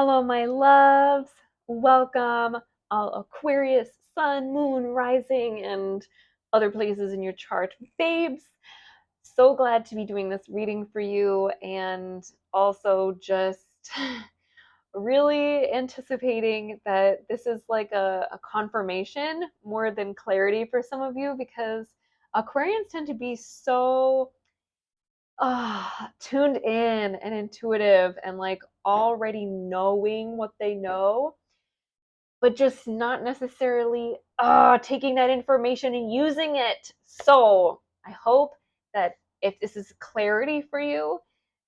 Hello, my loves. Welcome, all Aquarius, Sun, Moon, Rising, and other places in your chart, babes. So glad to be doing this reading for you, and also just really anticipating that this is like a confirmation more than clarity for some of you because Aquarians tend to be so tuned in and intuitive and like already knowing what they know, but just not necessarily taking that information and using it. So I hope that if this is clarity for you,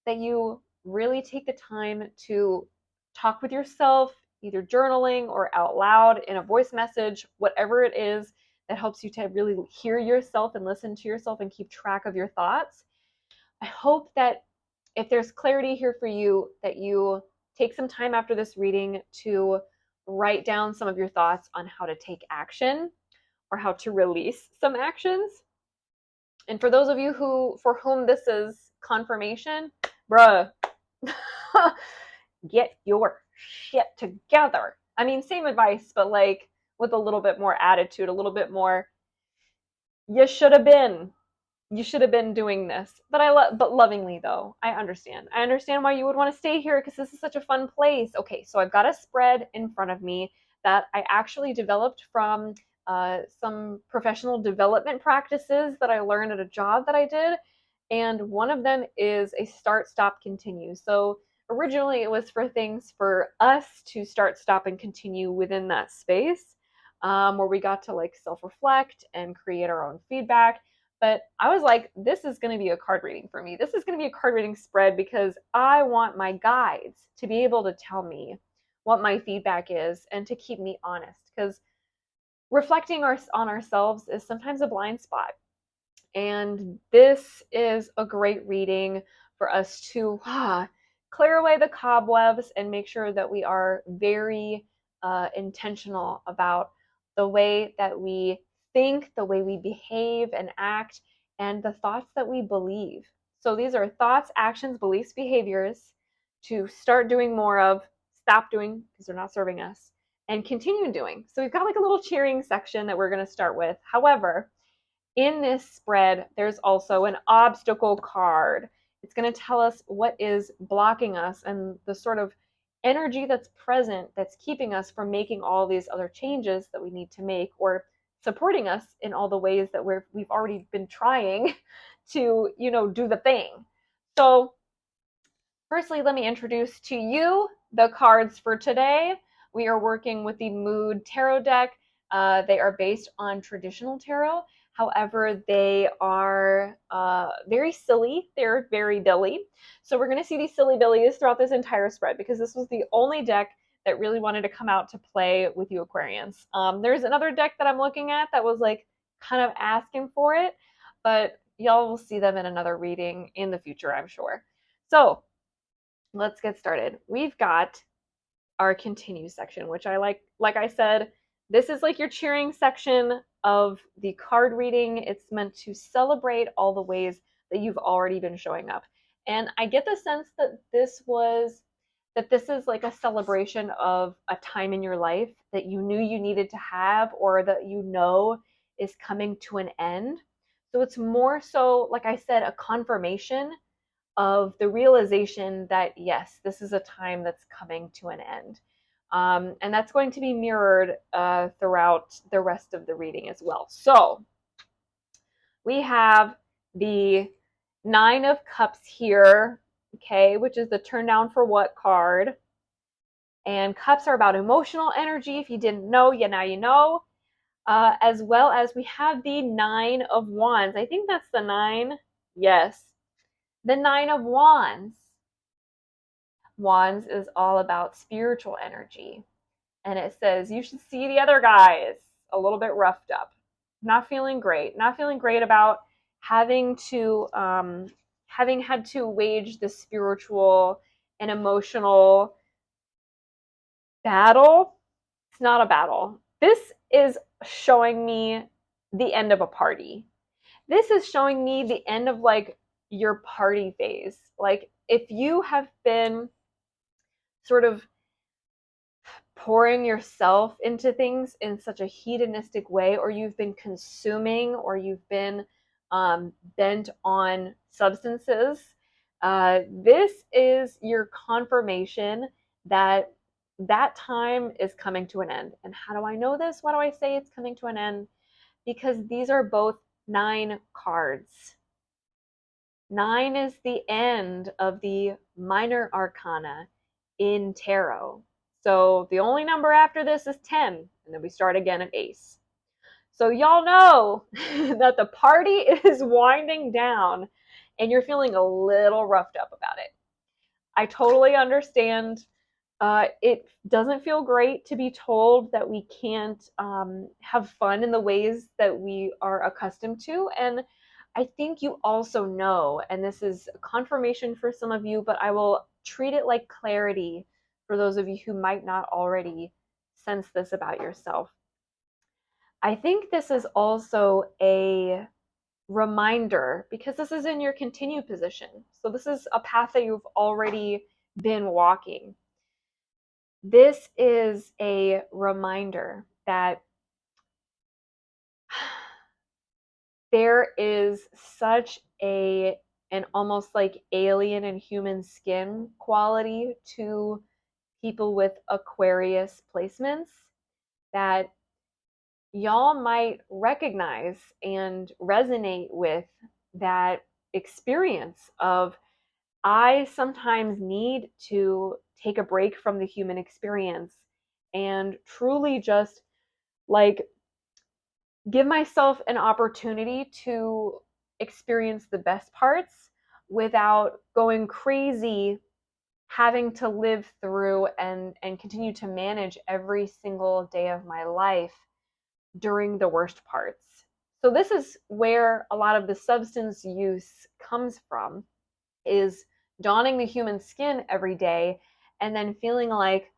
that you really take the time to talk with yourself, either journaling or out loud in a voice message, whatever it is that helps you to really hear yourself and listen to yourself and keep track of your thoughts. I hope that if there's clarity here for you, that you take some time after this reading to write down some of your thoughts on how to take action or how to release some actions. And for those of you for whom this is confirmation, bruh, get your shit together. I mean, same advice, but like with a little bit more attitude, a little bit more, you should have been. You should have been doing this. But lovingly though. I understand. I understand why you would want to stay here because this is such a fun place. Okay, so I've got a spread in front of me that I actually developed from some professional development practices that I learned at a job that I did. And one of them is a start, stop, continue. So originally it was for things for us to start, stop, and continue within that space, where we got to like self-reflect and create our own feedback. But I was like, this is going to be a card reading for me. This is going to be a card reading spread because I want my guides to be able to tell me what my feedback is and to keep me honest, because reflecting on ourselves is sometimes a blind spot. And this is a great reading for us to clear away the cobwebs and make sure that we are very intentional about the way that we think, the way we behave and act, and the thoughts that we believe. So these are thoughts, actions, beliefs, behaviors to start doing more of, stop doing because they're not serving us, and continue doing. So we've got like a little cheering section that we're going to start with. However, in this spread, there's also an obstacle card. It's going to tell us what is blocking us and the sort of energy that's present that's keeping us from making all these other changes that we need to make, or supporting us in all the ways that we've already been trying to, do the thing. So, firstly, let me introduce to you the cards for today. We are working with the Mood Tarot deck. They are based on traditional tarot. However, they are very silly. They're very Billy. So we're going to see these silly Billies throughout this entire spread because this was the only deck that really wanted to come out to play with you Aquarians. There's another deck that I'm looking at that was like kind of asking for it, but y'all will see them in another reading in the future, I'm sure. So let's get started. We've got our continue section, which I like I said, this is like your cheering section of the card reading. It's meant to celebrate all the ways that you've already been showing up. And I get the sense that this is like a celebration of a time in your life that you knew you needed to have, or that is coming to an end. So it's more so, like I said, a confirmation of the realization that yes, this is a time that's coming to an end. And that's going to be mirrored throughout the rest of the reading as well. So we have the Nine of Cups here, okay, which is the turn down for what card. And cups are about emotional energy. If you didn't know, now you know. As well as we have the Nine of Wands. I think that's the nine. Yes. The Nine of Wands. Wands is all about spiritual energy. And it says you should see the other guys a little bit roughed up. Not feeling great. Not feeling great about having had to wage the spiritual and emotional battle. It's not a battle. This is showing me the end of a party. This is showing me the end of like your party phase. Like if you have been sort of pouring yourself into things in such a hedonistic way, or you've been consuming, or you've been bent on substances, this is your confirmation that that time is coming to an end. And how do I know this? Why do I say it's coming to an end? Because these are both 9 cards. 9 is the end of the minor arcana in tarot. So the only number after this is 10, and then we start again at ace. So y'all know that the party is winding down and you're feeling a little roughed up about it. I totally understand. It doesn't feel great to be told that we can't have fun in the ways that we are accustomed to. And I think you also know, and this is confirmation for some of you, but I will treat it like clarity for those of you who might not already sense this about yourself. I think this is also a reminder, because this is in your continue position. So this is a path that you've already been walking. This is a reminder that there is such an almost like alien and human skin quality to people with Aquarius placements that y'all might recognize and resonate with that experience of, I sometimes need to take a break from the human experience and truly just like give myself an opportunity to experience the best parts without going crazy, having to live through and continue to manage every single day of my life during the worst parts. So this is where a lot of the substance use comes from, is donning the human skin every day and then feeling like,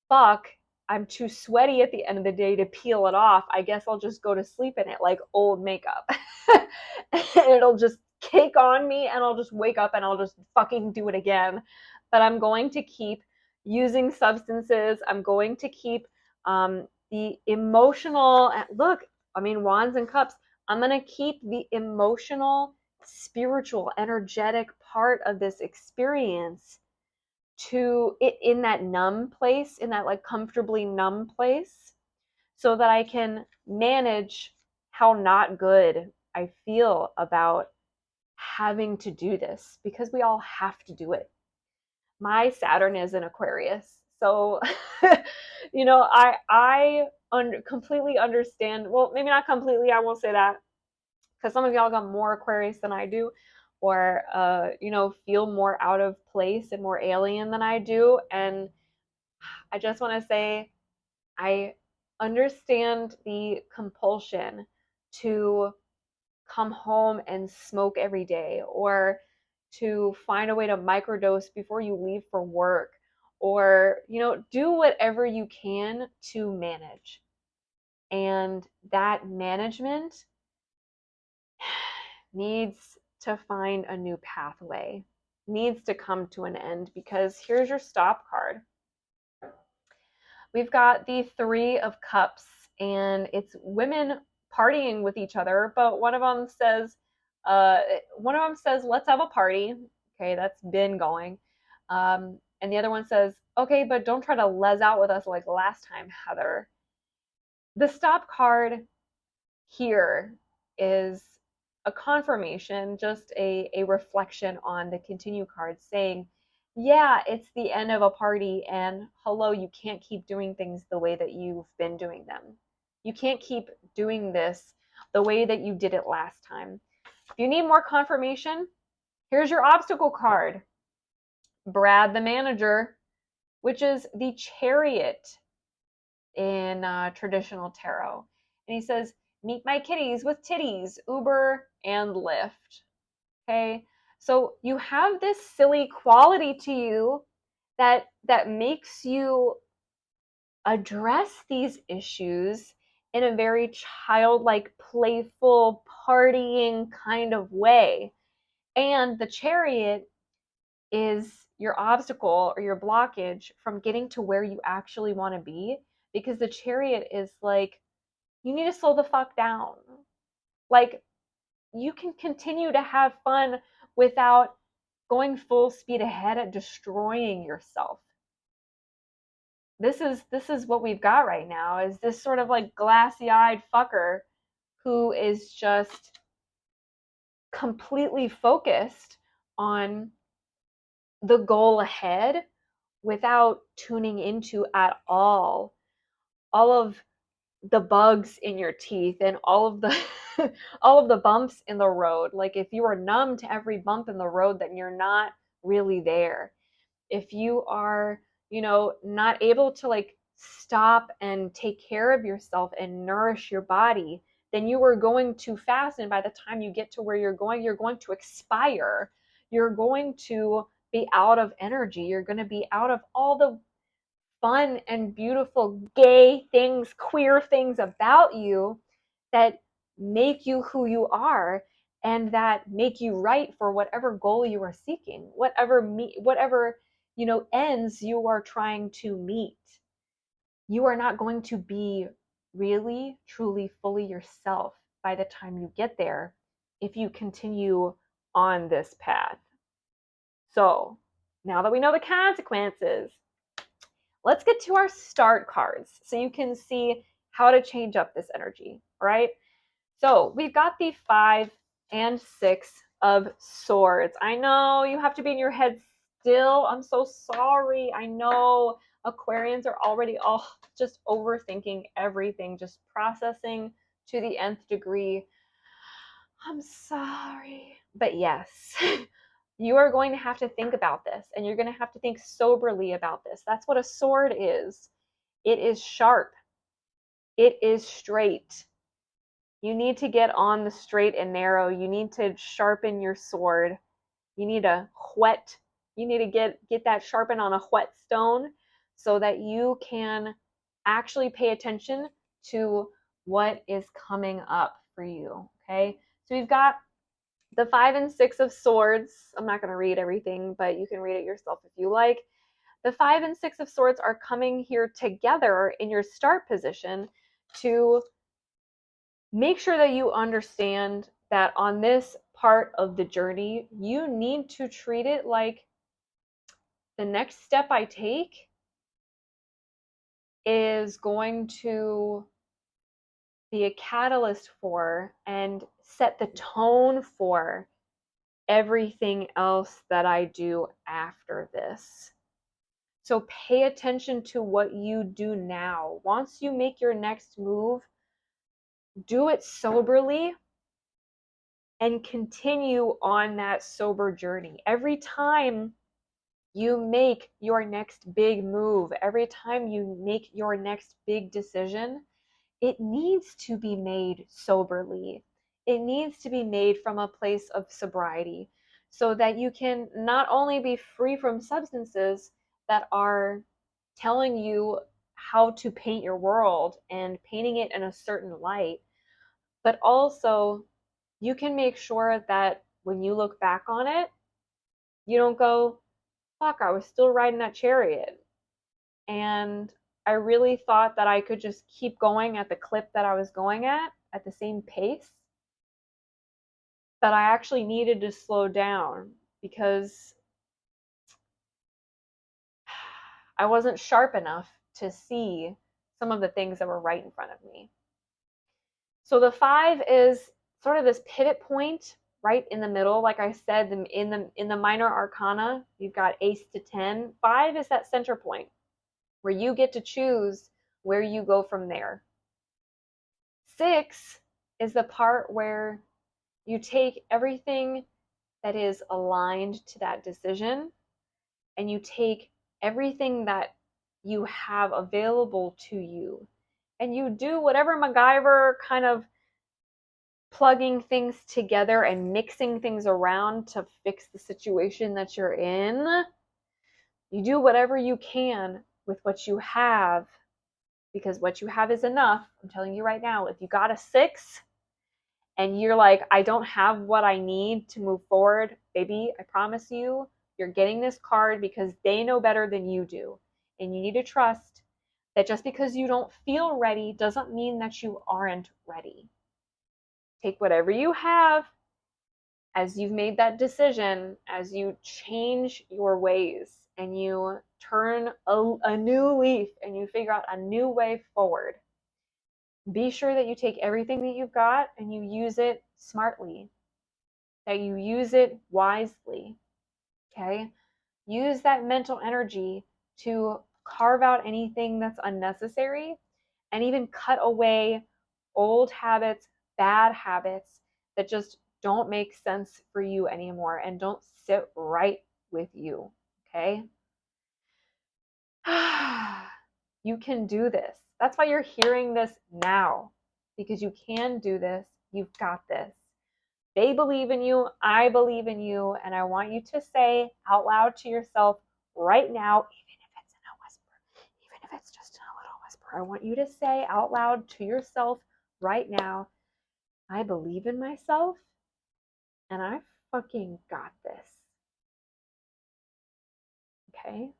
fuck, I'm too sweaty at the end of the day to peel it off. I guess I'll just go to sleep in it like old makeup. And it'll just cake on me and I'll just wake up and I'll just fucking do it again. But I'm going to keep using substances. I'm going to keep the emotional, look, I mean, wands and cups. I'm going to keep the emotional, spiritual, energetic part of this experience to it in that numb place, in that like comfortably numb place, so that I can manage how not good I feel about having to do this, because we all have to do it. My Saturn is in Aquarius, so you know, I completely understand. Well, maybe not completely, I won't say that, because some of y'all got more Aquarius than I do, or you know, feel more out of place and more alien than I do. And I just want to say I understand the compulsion to come home and smoke every day, or to find a way to microdose before you leave for work, or you know, do whatever you can to manage. And that management needs to find a new pathway, needs to come to an end, because here's your stop card. We've got the 3 of Cups, and it's women partying with each other, but one of them says, let's have a party. Okay, that's been going. And the other one says, okay, but don't try to les out with us like last time, Heather. The stop card here is a confirmation, just a reflection on the continue card, saying, yeah, it's the end of a party, and hello, you can't keep doing things the way that you've been doing them. You can't keep doing this the way that you did it last time. If you need more confirmation, here's your obstacle card. Brad the manager, which is the Chariot in traditional tarot. And he says, meet my kitties with titties, Uber and Lyft. Okay, so you have this silly quality to you that makes you address these issues in a very childlike, playful, partying kind of way. And the Chariot is your obstacle or your blockage from getting to where you actually want to be, because the Chariot is like, you need to slow the fuck down. Like, you can continue to have fun without going full speed ahead at destroying yourself. This is what we've got right now, is this sort of like glassy-eyed fucker who is just completely focused on the goal ahead without tuning into at all of the bugs in your teeth and all of the all of the bumps in the road. Like, if you are numb to every bump in the road, then you're not really there. If you are, not able to like stop and take care of yourself and nourish your body, then you are going too fast, and by the time you get to where you're going to expire. You're going to be out of energy. You're going to be out of all the fun and beautiful gay things, queer things about you that make you who you are and that make you right for whatever goal you are seeking, whatever ends you are trying to meet. You are not going to be really, truly, fully yourself by the time you get there if you continue on this path. So, now that we know the consequences, let's get to our start cards so you can see how to change up this energy, right? So we've got the 5 and 6 of swords. I know you have to be in your head still. I'm so sorry. I know Aquarians are already all just overthinking everything, just processing to the nth degree. I'm sorry. But yes, you are going to have to think about this, and you're going to have to think soberly about this. That's what a sword is. It is sharp. It is straight. You need to get on the straight and narrow. You need to sharpen your sword. You need to whet. You need to get that sharpened on a whetstone so that you can actually pay attention to what is coming up for you. Okay? So we've got the 5 and 6 of swords. I'm not going to read everything, but you can read it yourself if you like. The 5 and 6 of swords are coming here together in your start position to make sure that you understand that on this part of the journey, you need to treat it like the next step I take is going to be a catalyst for and set the tone for everything else that I do after this. So pay attention to what you do now. Once you make your next move, do it soberly and continue on that sober journey. Every time you make your next big move, every time you make your next big decision, it needs to be made soberly. It needs to be made from a place of sobriety so that you can not only be free from substances that are telling you how to paint your world and painting it in a certain light, but also you can make sure that when you look back on it, you don't go, fuck, I was still riding that chariot. And I really thought that I could just keep going at the clip that I was going at the same pace. That I actually needed to slow down because I wasn't sharp enough to see some of the things that were right in front of me. So the 5 is sort of this pivot point right in the middle. Like I said, in the minor arcana, you've got Ace to 10. 5 is that center point where you get to choose where you go from there. 6 is the part where you take everything that is aligned to that decision and you take everything that you have available to you and you do whatever MacGyver kind of plugging things together and mixing things around to fix the situation that you're in. You do whatever you can with what you have, because what you have is enough. I'm telling you right now, if you got a 6 and you're like, I don't have what I need to move forward, baby, I promise you, You're getting this card because they know better than you do. And you need to trust that just because you don't feel ready doesn't mean that you aren't ready. Take whatever you have as you've made that decision, as you change your ways and you turn a new leaf and you figure out a new way forward. Be sure that you take everything that you've got and you use it smartly, that you use it wisely. Okay? Use that mental energy to carve out anything that's unnecessary and even cut away old habits, bad habits that just don't make sense for you anymore and don't sit right with you. Okay? You can do this. That's why you're hearing this now, because you can do this. You've got this. They believe in you. I believe in you. And I want you to say out loud to yourself right now, even if it's in a whisper, even if it's just in a little whisper, I want you to say out loud to yourself right now, I believe in myself and I fucking got this. Okay?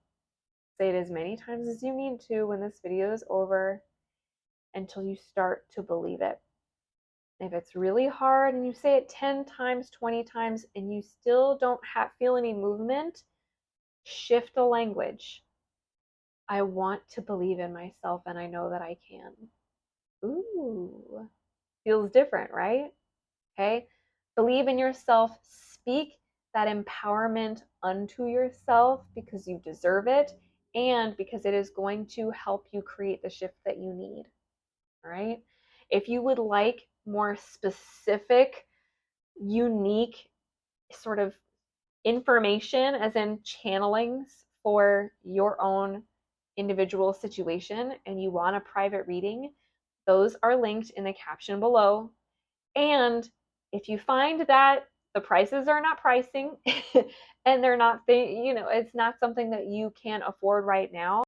Say it as many times as you need to when this video is over until you start to believe it. If it's really hard and you say it 10 times, 20 times, and you still don't feel any movement, shift the language. I want to believe in myself and I know that I can. Ooh, feels different, right? Okay. Believe in yourself. Speak that empowerment unto yourself because you deserve it and because it is going to help you create the shift that you need. All right. If you would like more specific, unique sort of information, as in channelings for your own individual situation, and you want a private reading, those are linked in the caption below. And if you find that the prices are not pricing and they're not, it's not something that you can afford right now,